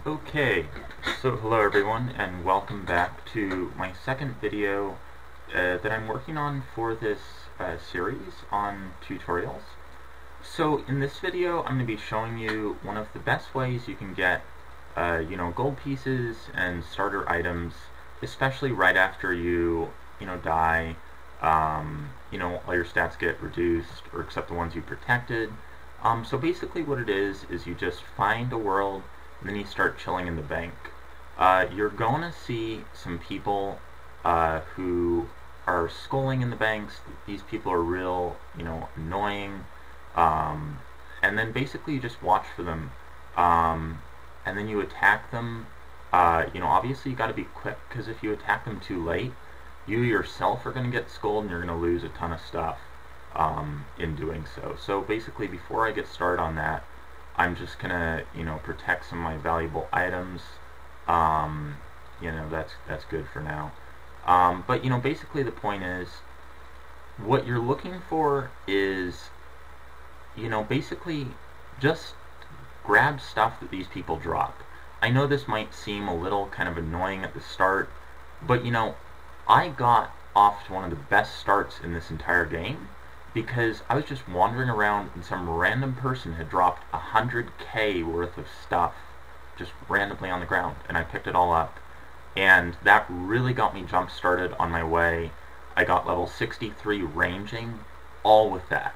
Okay, so hello everyone and welcome back to my second video that I'm working on for this series on tutorials. So in this video I'm going to be showing you one of the best ways you can get gold pieces and starter items, especially right after you die. All your stats get reduced, or except the ones you protected. So basically what it is you just find a world and then you start chilling in the bank. You're going to see some people who are skulling in the banks. These people are real, annoying. And then basically you just watch for them. And then you attack them. Obviously you got to be quick, because if you attack them too late, you yourself are going to get skulled and you're going to lose a ton of stuff in doing so. So basically, before I get started on that, I'm just gonna protect some of my valuable items. That's good for now. But basically the point is, what you're looking for is basically just grab stuff that these people drop. I know this might seem a little kind of annoying at the start, but I got off to one of the best starts in this entire game, because I was just wandering around and some random person had dropped 100k worth of stuff just randomly on the ground, and I picked it all up, and that really got me jump started on my way. I got level 63 ranging, all with that.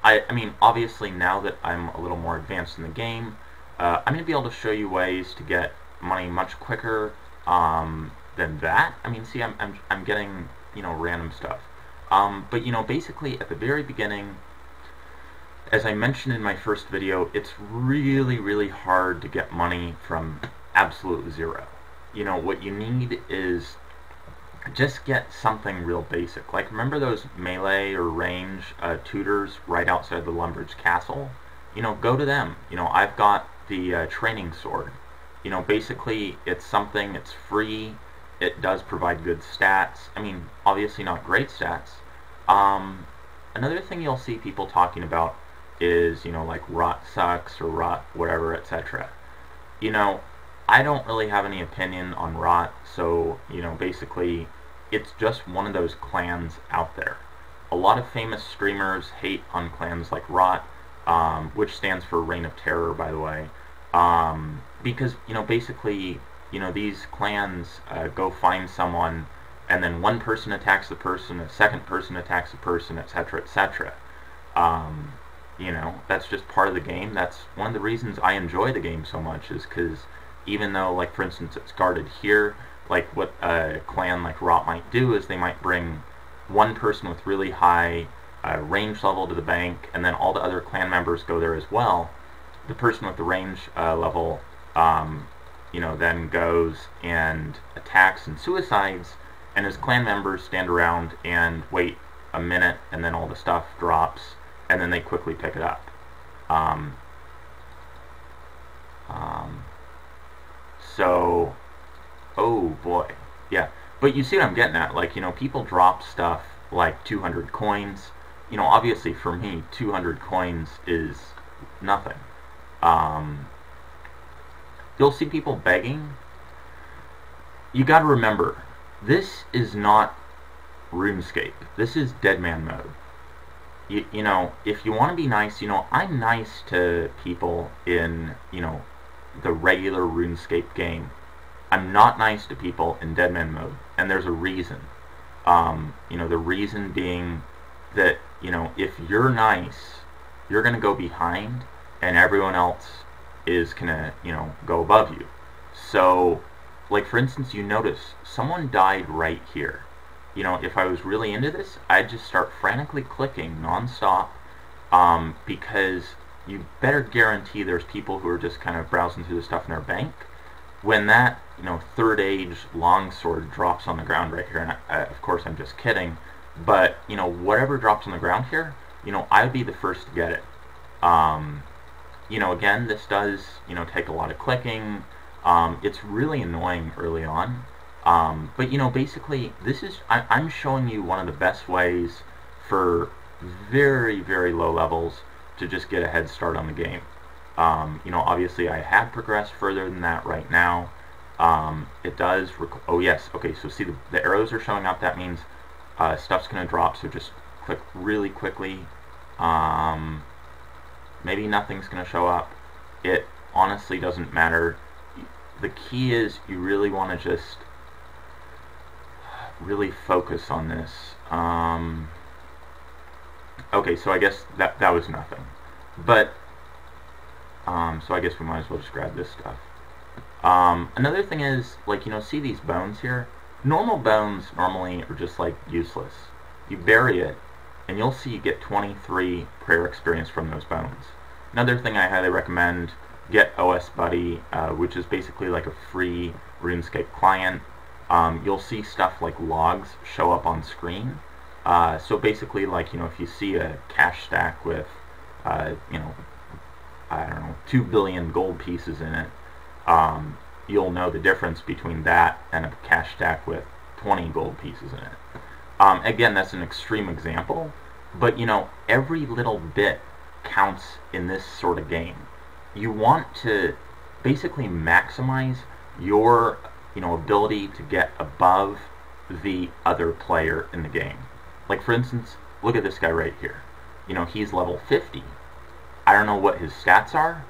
I mean, obviously now that I'm a little more advanced in the game, I'm going to be able to show you ways to get money much quicker than that. I mean, see, I'm getting random stuff. But basically at the very beginning, as I mentioned in my first video, it's really hard to get money from absolute zero. What you need is just get something real basic. Like, remember those melee or range tutors right outside the Lumbridge Castle? Go to them. I've got the training sword. Basically it's something, it's free. It does provide good stats. I mean, obviously not great stats. Another thing you'll see people talking about is, like rot sucks or rot whatever, etc. I don't really have any opinion on rot, so, basically it's just one of those clans out there. A lot of famous streamers hate on clans like rot, which stands for Reign of Terror, by the way, because, basically, these clans go find someone, and then one person attacks the person, a second person attacks the person, etc., etc. That's just part of the game. That's one of the reasons I enjoy the game so much, is because even though, like, for instance, it's guarded here, like, what a clan like Rot might do is they might bring one person with really high range level to the bank, and then all the other clan members go there as well. The person with the range level then goes and attacks and suicides, and his clan members stand around and wait a minute, and then all the stuff drops, and then they quickly pick it up. So, oh boy, yeah. But you see what I'm getting at. Like, people drop stuff like 200 coins. Obviously for me, 200 coins is nothing. You'll see people begging. You gotta remember, this is not Runescape. This is Deadman mode. If you want to be nice, I'm nice to people in, the regular RuneScape game. I'm not nice to people in Deadman mode, and there's a reason. The reason being that, if you're nice, you're gonna go behind, and everyone else is gonna, go above you. So, like, for instance, you notice someone died right here. If I was really into this, I'd just start frantically clicking non-stop, because you better guarantee there's people who are just kind of browsing through the stuff in their bank. When that, third age longsword drops on the ground right here, and of course I'm just kidding, but, whatever drops on the ground here, I'd be the first to get it. Again, this does, take a lot of clicking. It's really annoying early on. But basically, I'm showing you one of the best ways for very low levels to just get a head start on the game. You know, obviously I have progressed further than that right now. It does, oh yes, okay, so see the arrows are showing up. That means stuff's going to drop, so just click really quickly. Maybe nothing's going to show up. It honestly doesn't matter. The key is you really want to just really focus on this. Okay, so I guess that was nothing. But, so I guess we might as well just grab this stuff. Another thing is, like, you know, see these bones here? Normal bones normally are just, like, useless. You bury it, and you'll see you get 23 prayer experience from those bones. Another thing I highly recommend, get OS Buddy, which is basically like a free Runescape client. You'll see stuff like logs show up on screen. So basically, like, you know, if you see a cash stack with, you know, I don't know, 2 billion gold pieces in it, you'll know the difference between that and a cash stack with 20 gold pieces in it. Again, that's an extreme example, but, you know, every little bit counts in this sort of game. You want to basically maximize your, you know, ability to get above the other player in the game. Like, for instance, look at this guy right here. You know, he's level 50. I don't know what his stats are,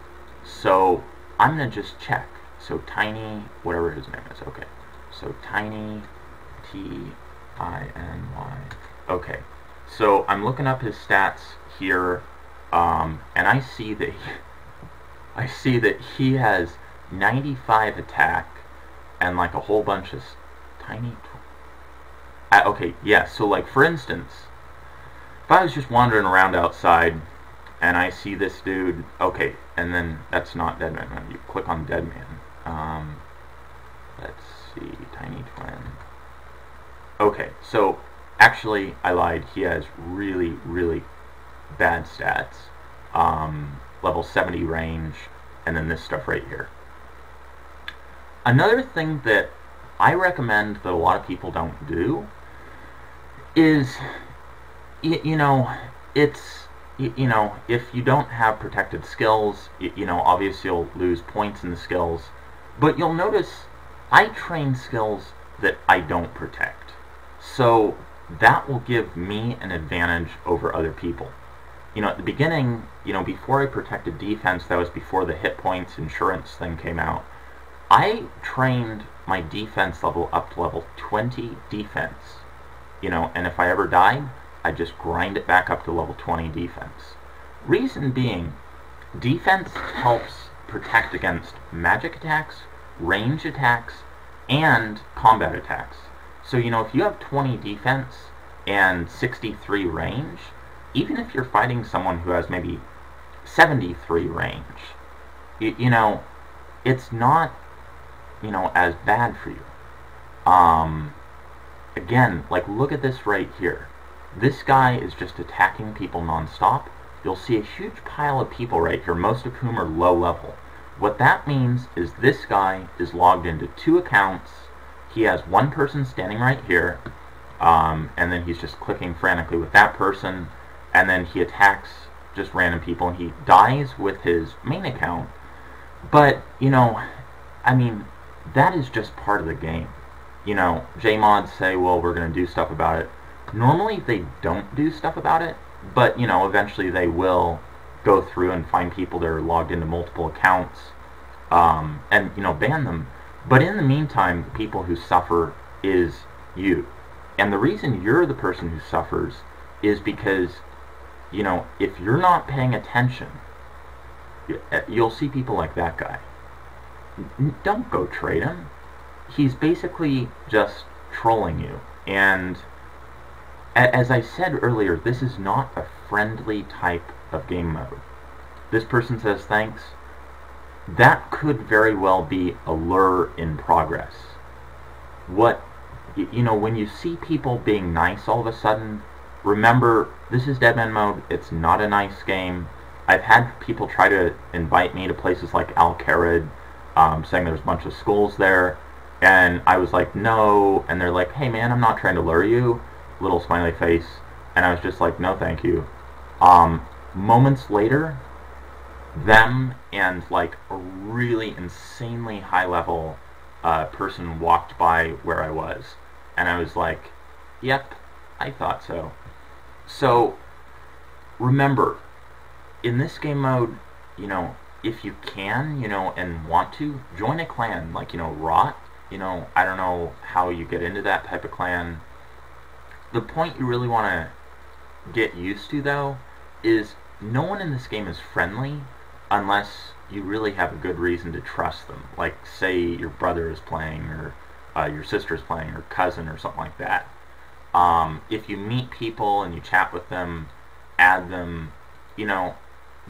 so I'm going to just check. So Tiny, whatever his name is, okay. So Tiny, T-I-N-Y. Okay, so I'm looking up his stats here, and I see that he has 95 attack and like a whole bunch of okay, yeah, so like for instance, if I was just wandering around outside and I see this dude, okay, and then that's not Deadman. You click on Deadman. Let's see, Tiny Twin. Okay, so actually I lied. He has really, really bad stats. Level 70 range, and then this stuff right here. Another thing that I recommend that a lot of people don't do is, you know, it's, you know, if you don't have protected skills, you know, obviously you'll lose points in the skills, but you'll notice I train skills that I don't protect. So that will give me an advantage over other people. You know, at the beginning, you know, before I protected defense, that was before the hit points insurance thing came out, I trained my defense level up to level 20 defense. You know, and if I ever died, I'd just grind it back up to level 20 defense. Reason being, defense helps protect against magic attacks, range attacks, and combat attacks. So, you know, if you have 20 defense and 63 range, even if you're fighting someone who has maybe 73 range, you know, it's not, you know, as bad for you. Again, like, look at this right here. This guy is just attacking people non-stop. You'll see a huge pile of people right here, most of whom are low level. What that means is this guy is logged into 2 accounts. He has one person standing right here, and then he's just clicking frantically with that person, and then he attacks just random people, and he dies with his main account. But, you know, I mean, that is just part of the game. You know, JMods say, well, we're going to do stuff about it. Normally they don't do stuff about it, but, you know, eventually they will go through and find people that are logged into multiple accounts, and, you know, ban them. But in the meantime, the people who suffer is you. And the reason you're the person who suffers is because, you know, if you're not paying attention, you'll see people like that guy. Don't go trade him. He's basically just trolling you. And as I said earlier, this is not a friendly type of game mode. This person says thanks. That could very well be a lure in progress. What, you know, when you see people being nice all of a sudden, remember, this is Deadman mode. It's not a nice game. I've had people try to invite me to places like Al-Kharid, saying there's a bunch of schools there, and I was like, no, and they're like, hey man, I'm not trying to lure you, little smiley face, and I was just like, no thank you. Moments later, them and like a really insanely high level person walked by where I was, and I was like, yep, I thought so. So remember, in this game mode, you know, if you can, you know, and want to, join a clan, like, you know, Rot, you know, I don't know how you get into that type of clan. The point you really want to get used to, though, is no one in this game is friendly unless you really have a good reason to trust them. Like, say your brother is playing, or your sister is playing, or cousin, or something like that. If you meet people and you chat with them, add them, you know,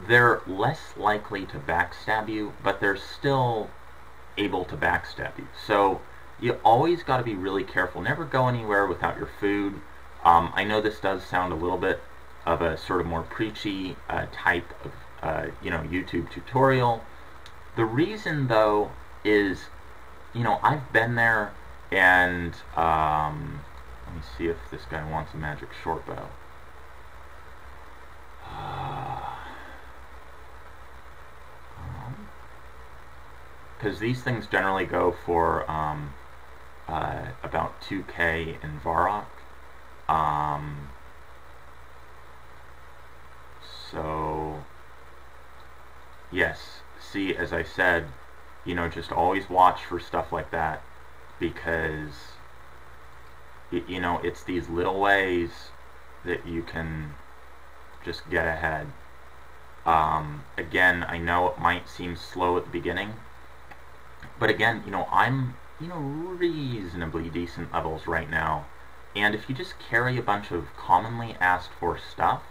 they're less likely to backstab you, but they're still able to backstab you. So you always got to be really careful. Never go anywhere without your food. I know this does sound a little bit of a sort of more preachy type of you know, YouTube tutorial. The reason, though, is, you know, I've been there, and let me see if this guy wants a magic short bow. Because these things generally go for about 2K in Varrock. So, yes, see, as I said, you know, just always watch for stuff like that, because, you know, it's these little ways that you can just get ahead. Again, I know it might seem slow at the beginning, but again, you know, I'm, you know, reasonably decent levels right now, and if you just carry a bunch of commonly asked for stuff,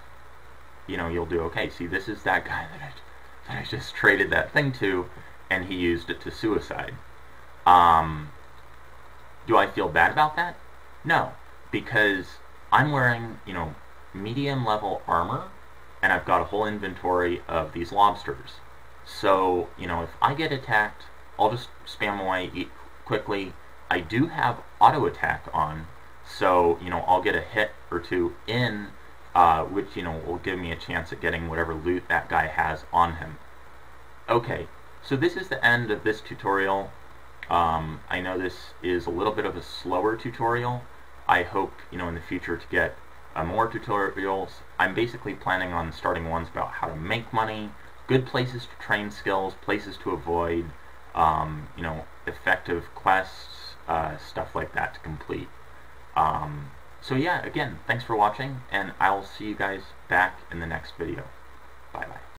you know, you'll do okay. See, this is that guy that I just traded that thing to, and he used it to suicide. Do I feel bad about that? No, because I'm wearing, you know, medium level armor, and I've got a whole inventory of these lobsters. So, you know, if I get attacked, I'll just spam away, eat quickly. I do have auto attack on, so, you know, I'll get a hit or two in, which, you know, will give me a chance at getting whatever loot that guy has on him. Okay, so this is the end of this tutorial. I know this is a little bit of a slower tutorial. I hope, you know, in the future to get more tutorials. I'm basically planning on starting ones about how to make money, good places to train skills, places to avoid, you know, effective quests, stuff like that to complete. So yeah, again, thanks for watching, and I'll see you guys back in the next video. Bye-bye.